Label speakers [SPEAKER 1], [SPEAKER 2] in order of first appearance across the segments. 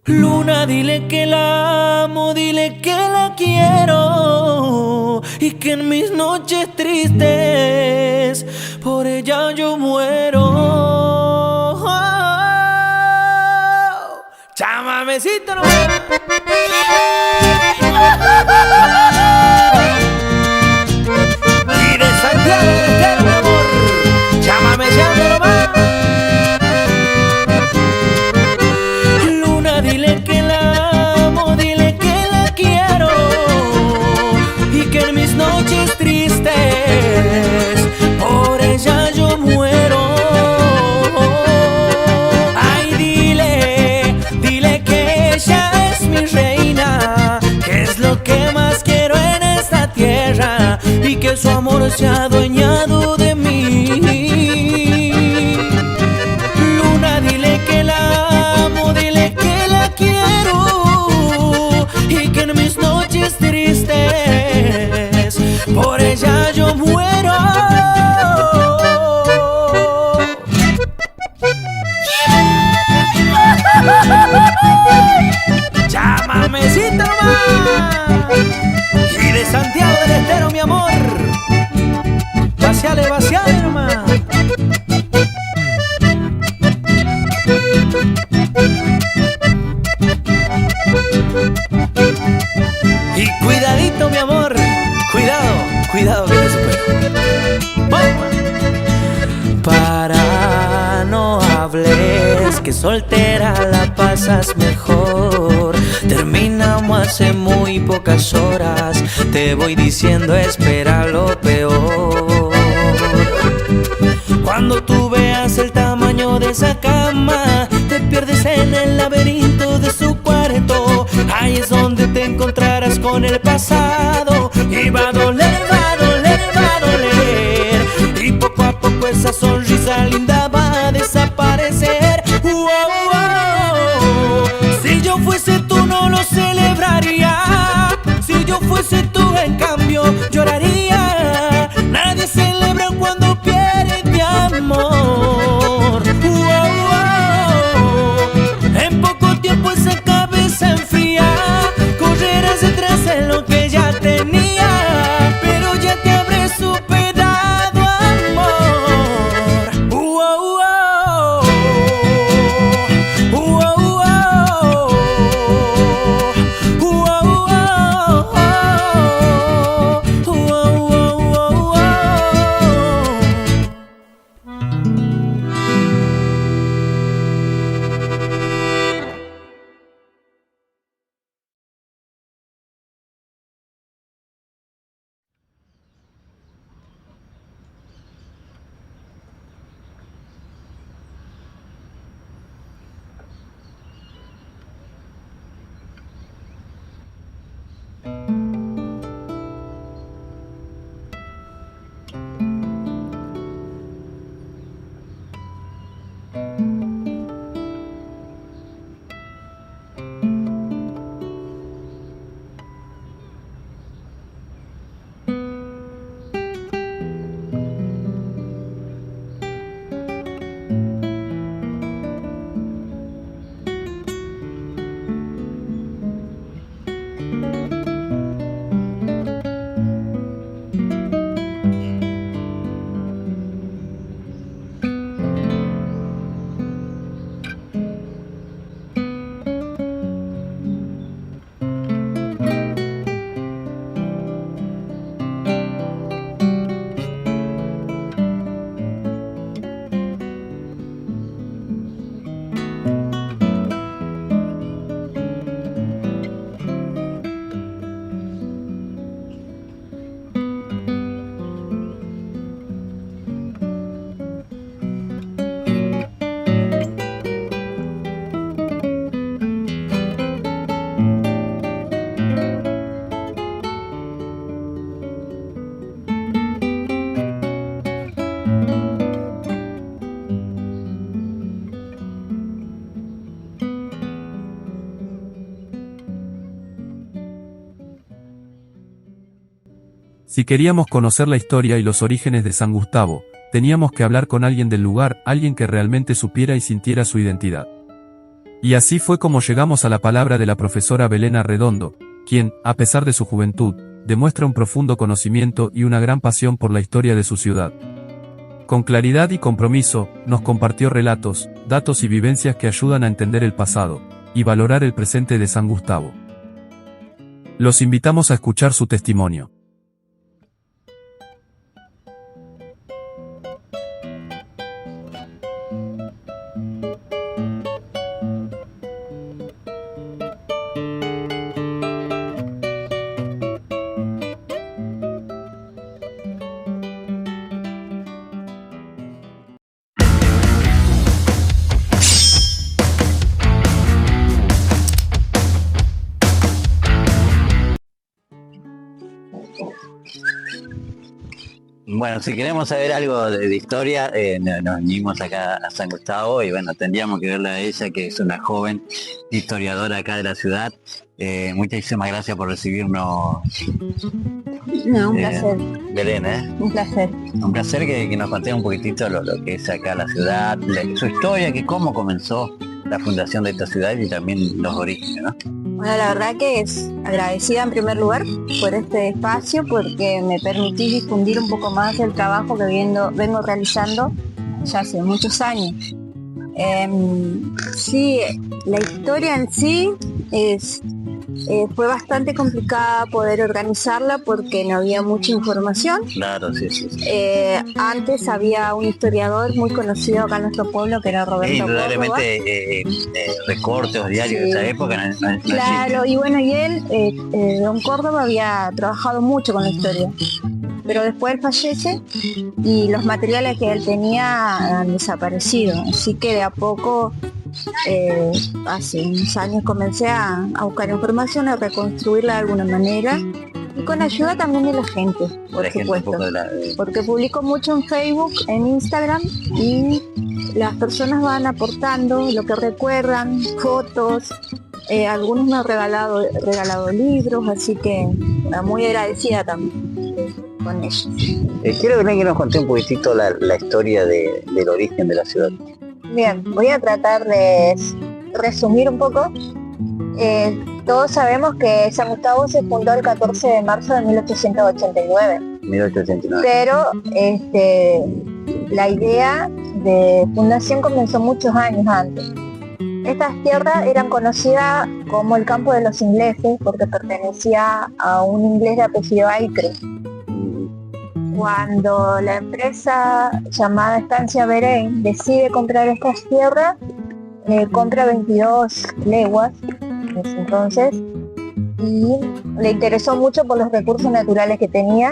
[SPEAKER 1] Luna, dile que la amo, dile que la quiero y que en mis noches tristes por ella yo muero. Chamamecito, no. Y de Santiago del Estero, mi amor, chamameceándolo más. Luna, dile que la amo, dile que la quiero y que en mis noches tristes por ella yo muero. Ay, dile que ella es mi reina, que es lo que más quiero en esta tierra y que su amor se ha adueñado de mí. Luna, dile que la amo, dile que la quiero y que en mis noches tristes por ella yo muero. Chamamecito nomás. Y de Santiago del Estero, mi amor, vaciale, vaciale nomás. Y cuidadito, mi amor, cuidado que te supero. ¡Vamos! Para no hables, que soltera la pasas mejor. Terminamos hace muy pocas horas, te voy diciendo espera lo peor. Cuando tú veas el tamaño de esa cama, te pierdes en el laberinto de su cuarto. Ahí es donde te encontrarás con el pasado y va a doler, va a doler, va a doler. Y poco a poco esa sonrisa linda va a desaparecer. Si yo fuese tú no lo celebraría, si yo fuese tú en cambio lloraría. Nadie celebra cuando pierde amor. En poco tiempo esa cabeza enfría, correrás detrás de lo que ya tenía, pero ya te habré superado, amor.
[SPEAKER 2] Si queríamos conocer la historia y los orígenes de San Gustavo, teníamos que hablar con alguien del lugar, alguien que realmente supiera y sintiera su identidad. Y así fue como llegamos a la palabra de la profesora Belén Arredondo, quien, a pesar de su juventud, demuestra un profundo conocimiento y una gran pasión por la historia de su ciudad. Con claridad y compromiso, nos compartió relatos, datos y vivencias que ayudan a entender el pasado y valorar el presente de San Gustavo. Los invitamos a escuchar su testimonio.
[SPEAKER 3] Bueno, si queremos saber algo de historia, nos vinimos acá a San Gustavo y bueno, tendríamos que verla a ella, que es una joven historiadora acá de la ciudad. Muchísimas gracias por recibirnos.
[SPEAKER 4] No, un placer.
[SPEAKER 3] Belén,
[SPEAKER 4] Un placer.
[SPEAKER 3] un placer que nos conté un poquitito lo que es acá la ciudad, su historia, que cómo comenzó la fundación de esta ciudad y también los orígenes, ¿no?
[SPEAKER 4] Bueno, la verdad que es agradecida en primer lugar por este espacio, porque me permitís difundir un poco más el trabajo que vengo realizando ya hace muchos años. Sí, la historia en sí fue bastante complicada poder organizarla porque no había mucha información.
[SPEAKER 3] Claro, sí.
[SPEAKER 4] Antes había un historiador muy conocido acá en nuestro pueblo que era Roberto Córdoba.
[SPEAKER 3] Indudablemente recortes o diarios de esa época no
[SPEAKER 4] Claro, y bueno, y él, don Córdoba, había trabajado mucho con la historia, pero después él fallece y los materiales que él tenía han desaparecido, así que de a poco, hace unos años comencé a buscar información, a reconstruirla de alguna manera, y con ayuda también de la gente, por supuesto, porque publico mucho en Facebook, en Instagram, y las personas van aportando lo que recuerdan, fotos, algunos me han regalado libros, así que muy agradecida también con ellos.
[SPEAKER 3] Quiero que nos conté un poquitito la historia del origen de la ciudad.
[SPEAKER 4] Bien, voy a tratar de resumir un poco. Todos sabemos que San Gustavo se fundó el 14 de marzo de 1889.
[SPEAKER 3] 1889.
[SPEAKER 4] Pero la idea de fundación comenzó muchos años antes. Estas tierras eran conocidas como el campo de los ingleses porque pertenecía a un inglés de apellido Acre. Cuando la empresa llamada Estancia Beren decide comprar estas tierras, compra 22 leguas en ese entonces, y le interesó mucho por los recursos naturales que tenía.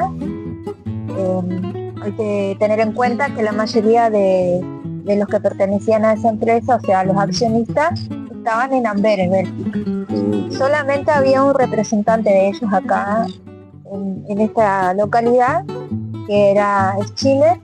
[SPEAKER 4] Hay que tener en cuenta que la mayoría de los que pertenecían a esa empresa, o sea, los accionistas, estaban en Amberes, Bélgica. Solamente había un representante de ellos acá en esta localidad, que era Chile,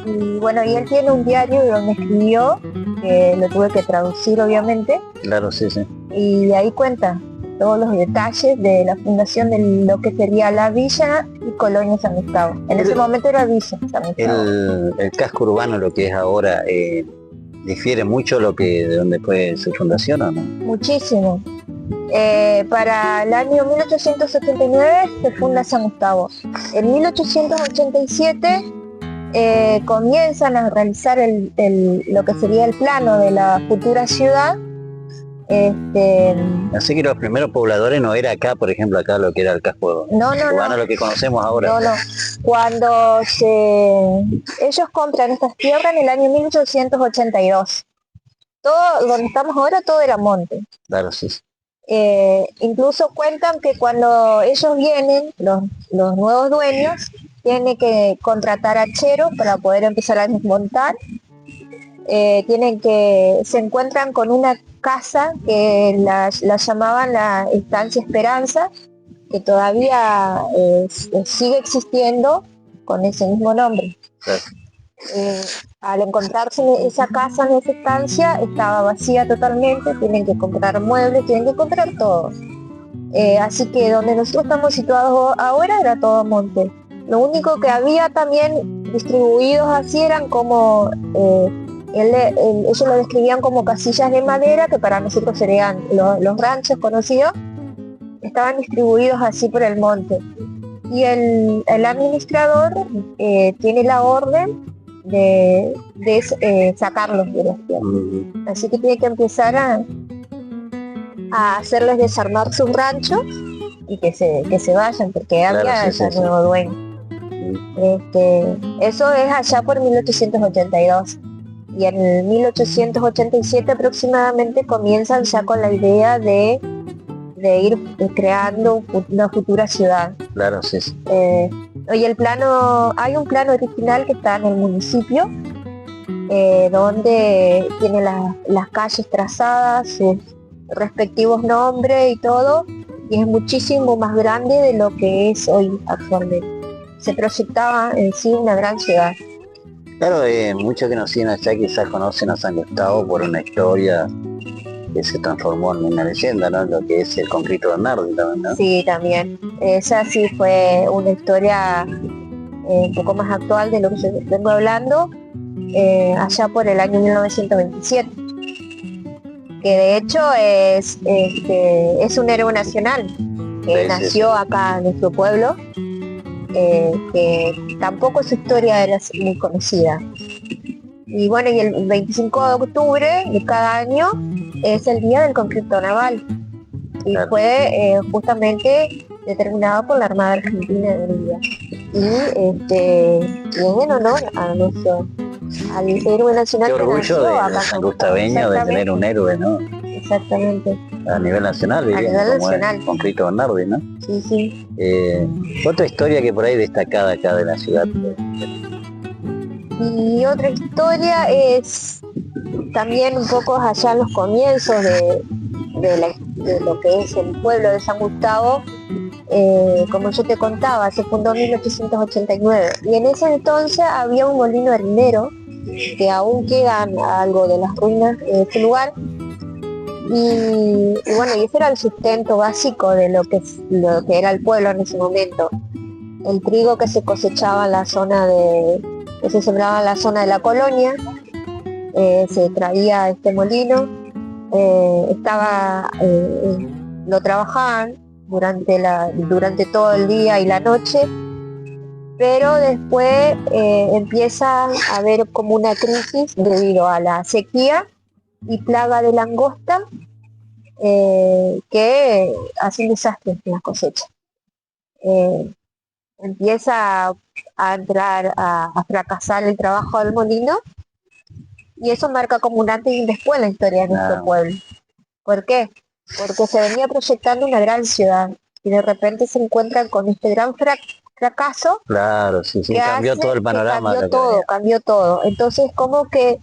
[SPEAKER 4] y bueno, y él tiene un diario donde escribió, que lo tuve que traducir obviamente.
[SPEAKER 3] Claro, sí.
[SPEAKER 4] Y de ahí cuenta todos los detalles de la fundación de lo que sería la Villa y Colonia San Gustavo. En ese momento era Villa San Gustavo.
[SPEAKER 3] El casco urbano, lo que es ahora, difiere mucho de donde fue su fundación, ¿o no?
[SPEAKER 4] Muchísimo. Para el año 1879 se funda San Gustavo. En 1887 comienzan a realizar lo que sería el plano de la futura ciudad.
[SPEAKER 3] Así que los primeros pobladores no era acá, por ejemplo, acá lo que era el casco urbano, lo que conocemos ahora.
[SPEAKER 4] No. Cuando ellos compran estas tierras en el año 1882. Todo, donde estamos ahora, todo era monte.
[SPEAKER 3] Claro, sí.
[SPEAKER 4] Incluso cuentan que cuando ellos vienen, los nuevos dueños, tienen que contratar hacheros para poder empezar a desmontar. Se encuentran con una casa que la llamaban la Estancia Esperanza, que todavía sigue existiendo con ese mismo nombre.
[SPEAKER 3] Claro.
[SPEAKER 4] Al encontrarse esa casa en esa estancia, estaba vacía totalmente, tienen que comprar muebles, tienen que comprar todo. Así que donde nosotros estamos situados ahora era todo monte. Lo único que había también distribuidos así eran como Ellos lo describían como casillas de madera, que para nosotros serían los ranchos conocidos, estaban distribuidos así por el monte. Y el administrador tiene la orden de sacarlos de los tierras. Así que tiene que empezar a hacerles desarmar sus ranchos y que se vayan, porque había ya nuevo dueño. Eso es allá por 1882. Y en 1887 aproximadamente comienzan ya con la idea de ir creando una futura ciudad.
[SPEAKER 3] Claro, sí.
[SPEAKER 4] Y hay un plano original que está en el municipio, donde tiene las calles trazadas, sus respectivos nombres y todo, y es muchísimo más grande de lo que es hoy actualmente. Se proyectaba en sí una gran ciudad.
[SPEAKER 3] Claro, muchos que nos siguen allá quizás conocen a San Gustavo por una historia que se transformó en una leyenda, ¿no? Lo que es el Concreto Bernardi también, ¿no?
[SPEAKER 4] Sí, también. Esa sí fue una historia un poco más actual de lo que yo vengo hablando, allá por el año 1927. Que de hecho es un héroe nacional, que nació acá en nuestro pueblo, que tampoco su historia era muy conocida. Y bueno, y el 25 de octubre de cada año es el Día del Conflicto Naval. Y fue justamente determinado por la Armada Argentina del día. Y en honor al héroe nacional.
[SPEAKER 3] Qué
[SPEAKER 4] que
[SPEAKER 3] orgullo
[SPEAKER 4] nació
[SPEAKER 3] de
[SPEAKER 4] acá
[SPEAKER 3] San Gustaveño de tener un héroe, ¿no?
[SPEAKER 4] Exactamente.
[SPEAKER 3] A nivel nacional,
[SPEAKER 4] A nivel nacional.
[SPEAKER 3] El Concreto Bernardi, ¿no?
[SPEAKER 4] Sí, sí.
[SPEAKER 3] Otra historia que por ahí destacada acá de la ciudad.
[SPEAKER 4] Y otra historia es también un poco allá en los comienzos de lo que es el pueblo de San Gustavo. Como yo te contaba, se fundó en 1889 y en ese entonces había un molino harinero, que aún quedan algo de las ruinas de ese lugar, y bueno, y ese era el sustento básico de lo que era el pueblo en ese momento. El trigo que se cosechaba en la zona que se sembraba en la zona de la colonia, se traía a este molino, lo trabajaban durante todo el día y la noche, pero después empieza a haber como una crisis debido a la sequía y plaga de langosta, que hacen desastres en las cosechas. Empieza a entrar a fracasar el trabajo del molino, y eso marca como un antes y un después en la historia de nuestro pueblo. ¿Por qué? Porque se venía proyectando una gran ciudad y de repente se encuentran con este gran fracaso.
[SPEAKER 3] Claro, sí, cambió todo el panorama.
[SPEAKER 4] Cambió todo. Entonces como que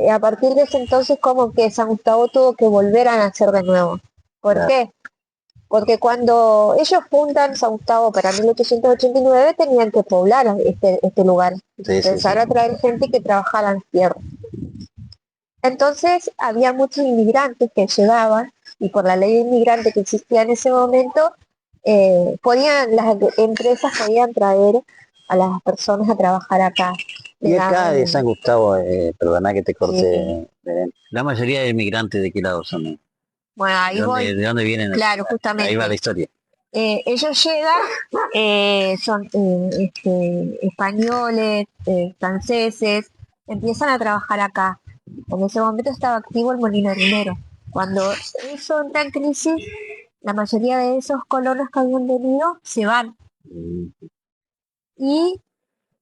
[SPEAKER 4] a partir de ese entonces como que San Gustavo tuvo que volver a nacer de nuevo. ¿Por qué? Porque cuando ellos fundan San Gustavo para 1889 tenían que poblar este lugar, empezar a traer gente que trabajara en las tierras. Entonces había muchos inmigrantes que llegaban, y por la ley de inmigrante que existía en ese momento, las empresas podían traer a las personas a trabajar acá.
[SPEAKER 3] Y acá de San Gustavo, perdona que te corte, sí. La mayoría de inmigrantes, ¿de qué lado son?
[SPEAKER 4] Bueno, ahí
[SPEAKER 3] ¿De dónde vienen?
[SPEAKER 4] Claro, justamente.
[SPEAKER 3] Ahí va la historia.
[SPEAKER 4] Ellos llegan, son españoles, franceses, empiezan a trabajar acá. En ese momento estaba activo el molino harinero. Cuando eso entra en crisis, la mayoría de esos colonos que habían venido se van. Y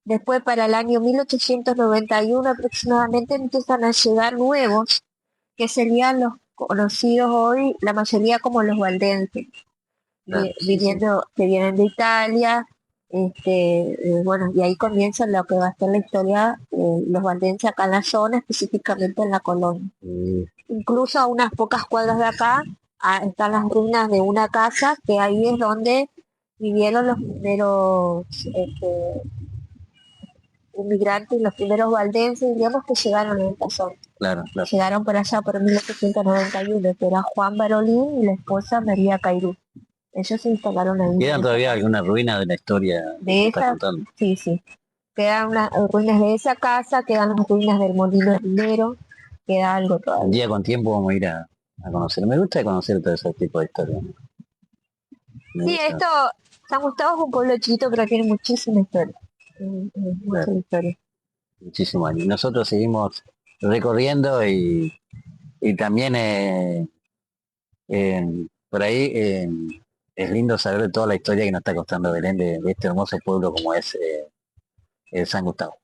[SPEAKER 4] después, para el año 1891 aproximadamente, empiezan a llegar nuevos, que serían los conocidos hoy, la mayoría como los valdenses, que vienen de Italia. Bueno, y ahí comienza lo que va a ser la historia, los valdenses acá en la zona, específicamente en la colonia. Incluso a unas pocas cuadras de acá están las ruinas de una casa, que ahí es donde vivieron los primeros inmigrantes, los primeros valdenses, digamos, que llegaron a esta zona.
[SPEAKER 3] Claro.
[SPEAKER 4] Llegaron por allá por 1891, que era Juan Barolín y la esposa María Cairú. Ellos se instalaron ahí.
[SPEAKER 3] ¿Quedan todavía alguna ruina de la historia
[SPEAKER 4] de esta? Sí.
[SPEAKER 5] Quedan las ruinas de esa casa, quedan las ruinas del molino de Lindero, queda algo
[SPEAKER 3] Un
[SPEAKER 5] todavía.
[SPEAKER 3] día con tiempo vamos a ir a conocer. Me gusta conocer todo ese tipo de historias. Me
[SPEAKER 5] Sí,
[SPEAKER 3] gusta,
[SPEAKER 5] esto, San Gustavo es un pueblo chiquito, pero tiene muchísima historia. Mucha
[SPEAKER 3] claro,
[SPEAKER 5] historia.
[SPEAKER 3] muchísimo años. Nosotros seguimos recorriendo y también por ahí es lindo saber de toda la historia que nos está contando Belén de este hermoso pueblo como es San Gustavo.